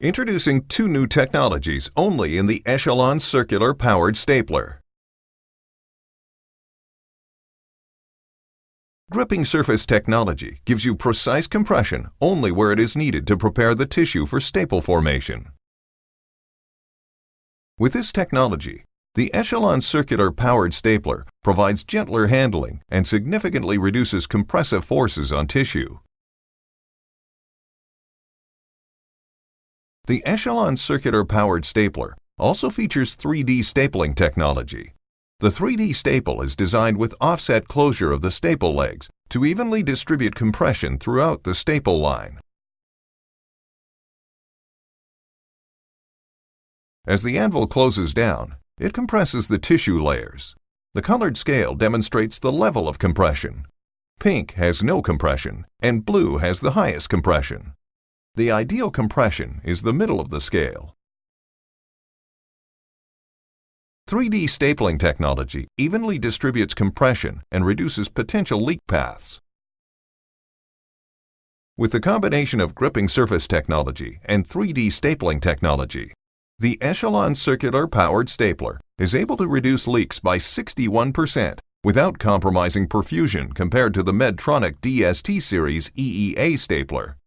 Introducing two new technologies only in the ECHELON circular powered stapler. Gripping surface technology gives you precise compression only where it is needed to prepare the tissue for staple formation. With this technology, the ECHELON circular powered stapler provides gentler handling and significantly reduces compressive forces on tissue. The ECHELON circular powered stapler also features 3D stapling technology. The 3D staple is designed with offset closure of the staple legs to evenly distribute compression throughout the staple line. As the anvil closes down, it compresses the tissue layers. The colored scale demonstrates the level of compression. Pink has no compression, and blue has the highest compression. The ideal compression is the middle of the scale. 3D stapling technology evenly distributes compression and reduces potential leak paths. With the combination of gripping surface technology and 3D stapling technology, the ECHELON circular powered stapler is able to reduce leaks by 61% without compromising perfusion compared to the Medtronic DST series EEA stapler.